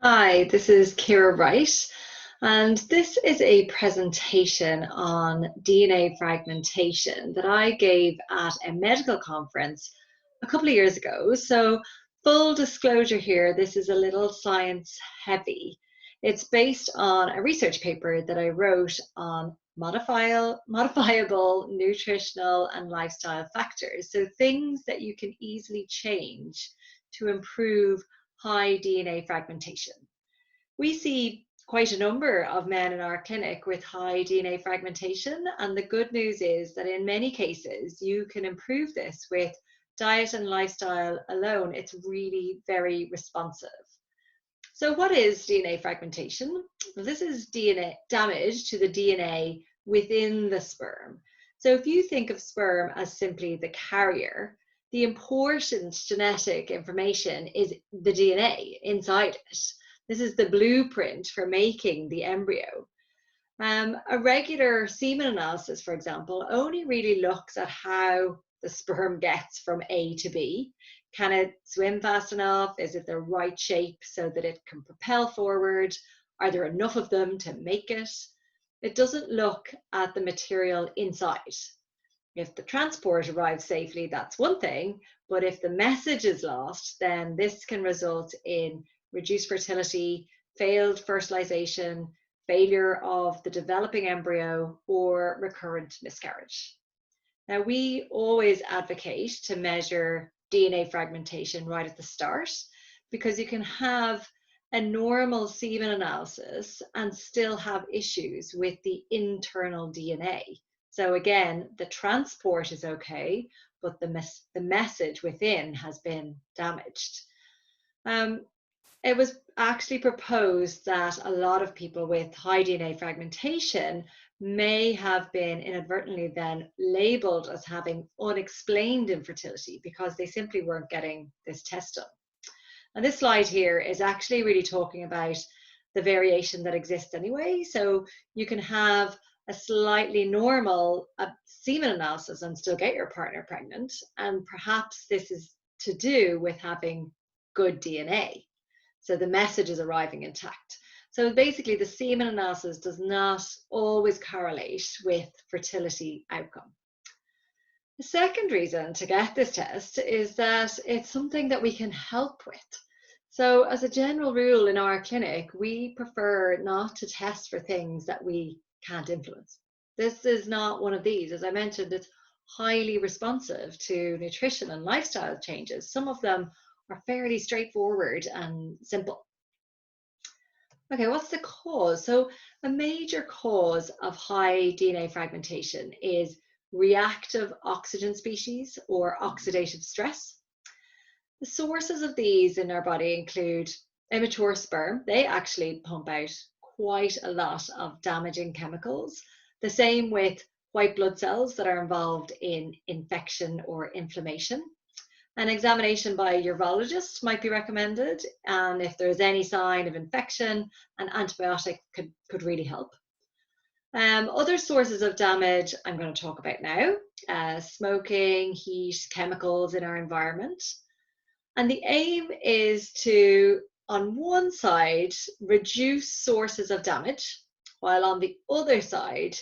Hi, this is Ciara Wright, and this is a presentation on DNA fragmentation that I gave at a medical conference a couple of years ago. So, full disclosure here, this is a little science heavy. It's based on a research paper that I wrote on modifiable nutritional and lifestyle factors. So, things that you can easily change to improve high DNA fragmentation. We see quite a number of men in our clinic with high DNA fragmentation, and the good news is that in many cases you can improve this with diet and lifestyle alone. It's really very responsive. So, what is DNA fragmentation? Well, this is DNA damage to the DNA within the sperm. So, if you think of sperm as simply the carrier, the important genetic information is the DNA inside it. This is the blueprint for making the embryo. A regular semen analysis, for example, only really looks at how the sperm gets from A to B. Can it swim fast enough? Is it the right shape so that it can propel forward? Are there enough of them to make it? It doesn't look at the material inside. If the transport arrives safely, that's one thing, but if the message is lost, then this can result in reduced fertility, failed fertilization, failure of the developing embryo, or recurrent miscarriage. Now, we always advocate to measure DNA fragmentation right at the start because you can have a normal semen analysis and still have issues with the internal DNA. So again, the transport is okay, but the message within has been damaged. It was actually proposed that a lot of people with high DNA fragmentation may have been inadvertently then labeled as having unexplained infertility because they simply weren't getting this test done. And this slide here is actually really talking about the variation that exists anyway. So you can have a slightly normal semen analysis and still get your partner pregnant. And perhaps this is to do with having good DNA. So the message is arriving intact. So basically the semen analysis does not always correlate with fertility outcome. The second reason to get this test is that it's something that we can help with. So as a general rule in our clinic, we prefer not to test for things that we can't influence. This is not one of these. As I mentioned, it's highly responsive to nutrition and lifestyle changes. Some of them are fairly straightforward and simple. Okay, what's the cause? So a major cause of high DNA fragmentation is reactive oxygen species or oxidative stress. The sources of these in our body include immature sperm. They actually pump out quite a lot of damaging chemicals. The same with white blood cells that are involved in infection or inflammation. An examination by a urologist might be recommended, and if there's any sign of infection, an antibiotic could really help. Other sources of damage I'm going to talk about now, smoking, heat, chemicals in our environment. And the aim is to, on one side, reduce sources of damage, while on the other side,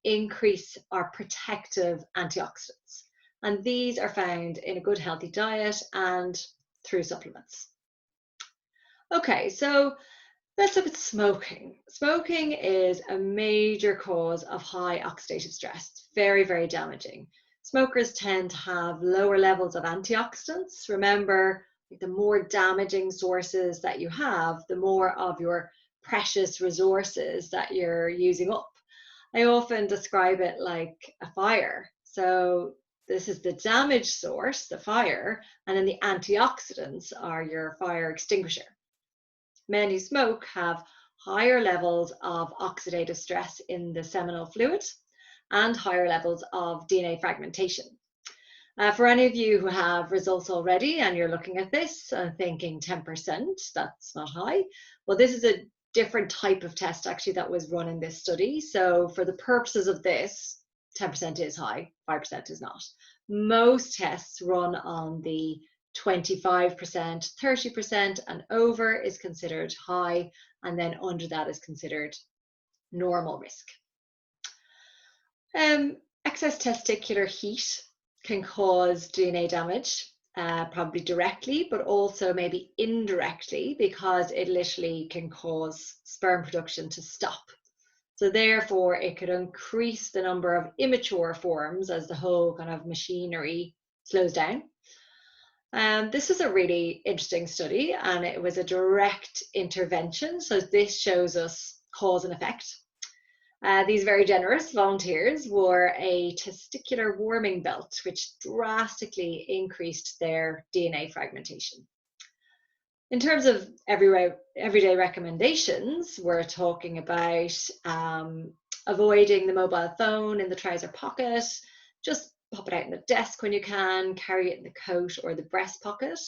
increase our protective antioxidants. And these are found in a good healthy diet and through supplements. Okay, so let's look at smoking. Smoking is a major cause of high oxidative stress. It's very, very damaging. Smokers tend to have lower levels of antioxidants. Remember, the more damaging sources that you have, the more of your precious resources that you're using up. I often describe it like a fire. So this is the damage source, the fire, and then the antioxidants are your fire extinguisher. Men who smoke have higher levels of oxidative stress in the seminal fluid and higher levels of DNA fragmentation. For any of you who have results already and you're looking at this and thinking 10%, that's not high. Well, this is a different type of test actually that was run in this study. So for the purposes of this, 10% is high, 5% is not. Most tests run on the 25%, 30% and over is considered high, and then under that is considered normal risk. Excess testicular heat can cause DNA damage, probably directly, but also maybe indirectly, because it literally can cause sperm production to stop. So therefore, it could increase the number of immature forms as the whole kind of machinery slows down. This was a really interesting study, and it was a direct intervention. So this shows us cause and effect. These very generous volunteers wore a testicular warming belt, which drastically increased their DNA fragmentation. In terms of everyday recommendations, we're talking about avoiding the mobile phone in the trouser pocket, just pop it out in the desk when you can, carry it in the coat or the breast pocket.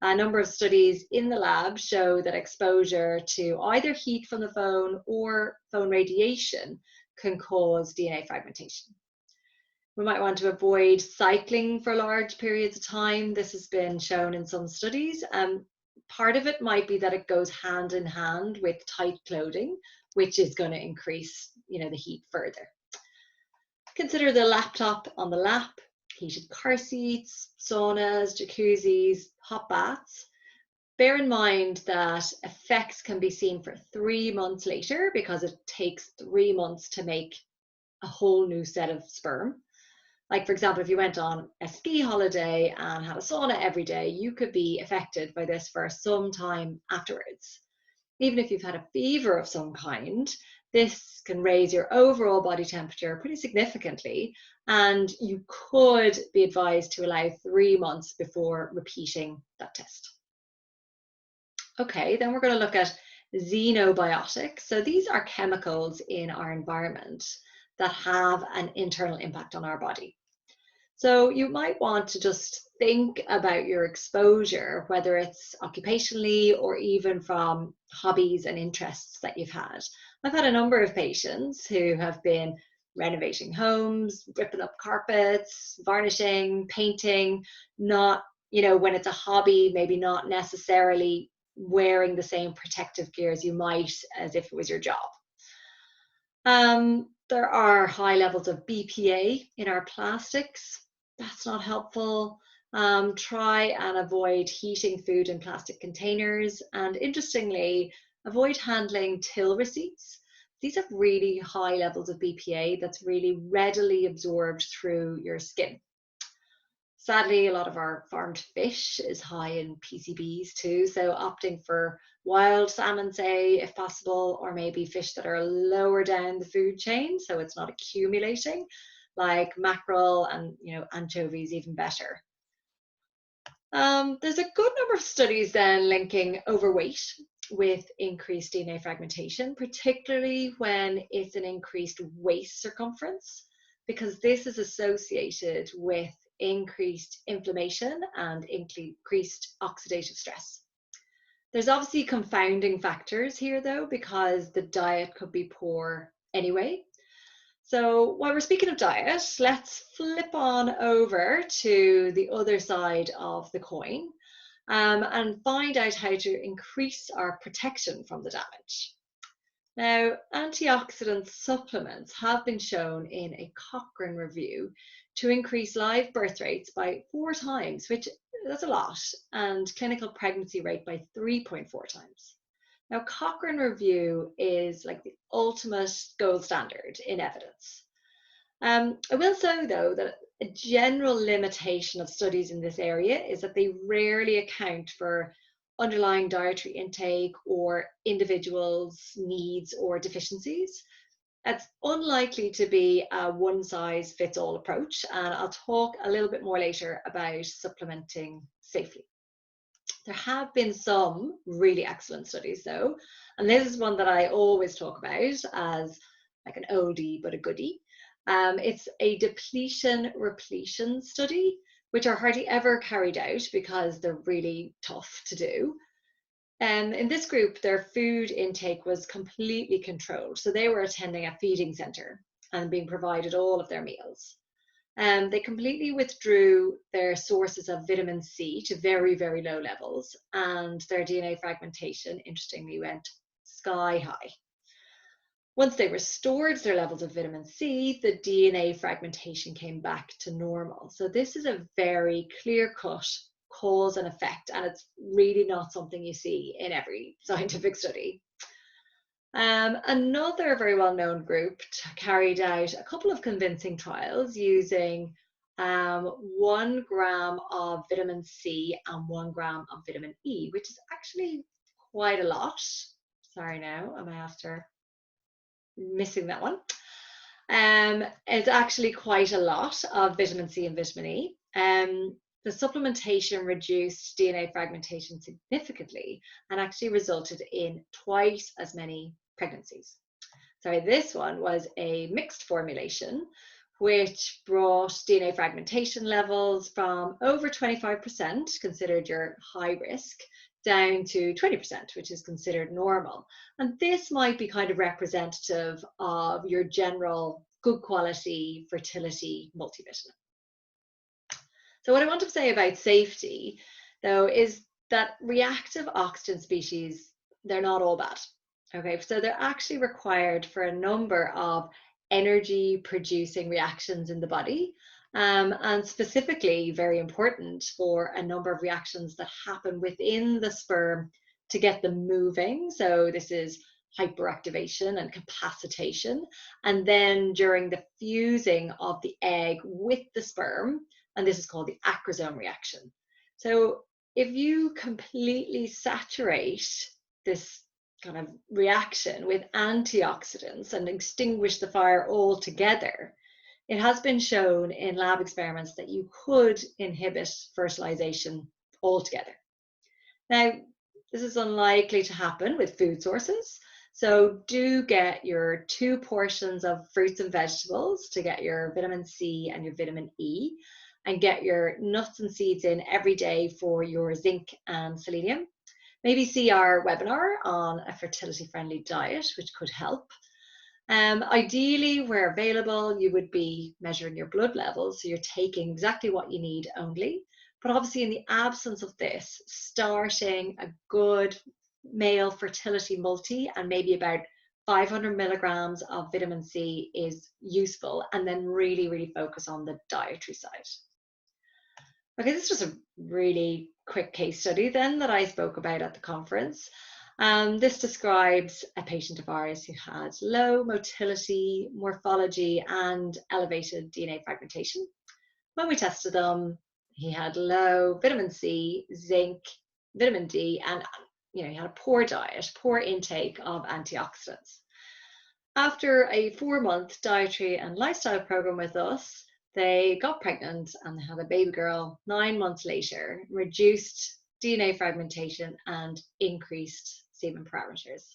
A number of studies in the lab show that exposure to either heat from the phone or phone radiation can cause DNA fragmentation. We might want to avoid cycling for large periods of time. This has been shown in some studies. Part of it might be that it goes hand in hand with tight clothing, which is going to increase, the heat further. Consider the laptop on the lap, heated car seats, saunas, jacuzzis, hot baths. Bear in mind that effects can be seen for 3 months later, because it takes 3 months to make a whole new set of sperm. Like, for example, if you went on a ski holiday and had a sauna every day, you could be affected by this for some time afterwards. Even if you've had a fever of some kind, this can raise your overall body temperature pretty significantly, and you could be advised to allow 3 months before repeating that test. Okay, then we're going to look at xenobiotics. So these are chemicals in our environment that have an internal impact on our body. So you might want to just think about your exposure, whether it's occupationally or even from hobbies and interests that you've had. I've had a number of patients who have been renovating homes, ripping up carpets, varnishing, painting, not, when it's a hobby, maybe not necessarily wearing the same protective gear as you might as if it was your job. There are high levels of BPA in our plastics. That's not helpful. Try and avoid heating food in plastic containers. And interestingly, avoid handling till receipts. These have really high levels of BPA that's really readily absorbed through your skin. Sadly, a lot of our farmed fish is high in PCBs too, so opting for wild salmon, say, if possible, or maybe fish that are lower down the food chain, so it's not accumulating, like mackerel and anchovies, even better. There's a good number of studies then linking overweight with increased DNA fragmentation, particularly when it's an increased waist circumference, because this is associated with increased inflammation and increased oxidative stress. There's obviously confounding factors here though, because the diet could be poor anyway. So while we're speaking of diet, let's flip on over to the other side of the coin and find out how to increase our protection from the damage. Now, antioxidant supplements have been shown in a Cochrane review to increase live birth rates by 4 times, which that's a lot, and clinical pregnancy rate by 3.4 times. Now, Cochrane review is like the ultimate gold standard in evidence. I will say, though, that a general limitation of studies in this area is that they rarely account for underlying dietary intake or individuals' needs or deficiencies. It's unlikely to be a one-size-fits-all approach, and I'll talk a little bit more later about supplementing safely. There have been some really excellent studies though, and this is one that I always talk about as like an oldie but a goodie. It's a depletion-repletion study, which are hardly ever carried out because they're really tough to do. In this group, their food intake was completely controlled. So they were attending a feeding center and being provided all of their meals. They completely withdrew their sources of vitamin C to very, very low levels, and their DNA fragmentation, interestingly, went sky high. Once they restored their levels of vitamin C, the DNA fragmentation came back to normal. So this is a very clear-cut cause and effect, and it's really not something you see in every scientific study. Another very well-known group carried out a couple of convincing trials using 1 gram of vitamin C and 1 gram of vitamin E, which is actually quite a lot. Sorry now, am I after missing that one? It's actually quite a lot of vitamin C and vitamin E. The supplementation reduced DNA fragmentation significantly and actually resulted in twice as many pregnancies. Sorry, this one was a mixed formulation, which brought DNA fragmentation levels from over 25%, considered your high risk, down to 20%, which is considered normal. And this might be kind of representative of your general good quality fertility multivitamin. So what I want to say about safety, though, is that reactive oxygen species, they're not all bad. Okay, so they're actually required for a number of energy producing reactions in the body, and specifically very important for a number of reactions that happen within the sperm to get them moving. So this is hyperactivation and capacitation, and then during the fusing of the egg with the sperm, and this is called the acrosome reaction. So if you completely saturate this kind of reaction with antioxidants and extinguish the fire altogether, it has been shown in lab experiments that you could inhibit fertilization altogether. Now, this is unlikely to happen with food sources, so do get your 2 portions of fruits and vegetables to get your vitamin C and your vitamin E, and get your nuts and seeds in every day for your zinc and selenium. Maybe see our webinar on a fertility-friendly diet, which could help. Ideally, where available, you would be measuring your blood levels, so you're taking exactly what you need only. But obviously, in the absence of this, starting a good male fertility multi and maybe about 500 milligrams of vitamin C is useful, and then really, really focus on the dietary side. Okay, this is just a really quick case study then that I spoke about at the conference. This describes a patient of ours who had low motility, morphology, and elevated DNA fragmentation. When we tested them, he had low vitamin C, zinc, vitamin D, and he had a poor diet, poor intake of antioxidants. After a 4-month dietary and lifestyle program with us, they got pregnant and they had a baby girl 9 months later, reduced DNA fragmentation and increased semen parameters.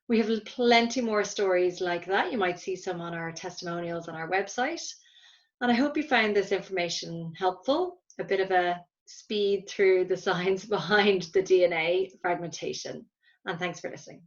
We have plenty more stories like that. You might see some on our testimonials on our website. And I hope you found this information helpful, a bit of a speed through the science behind the DNA fragmentation. And thanks for listening.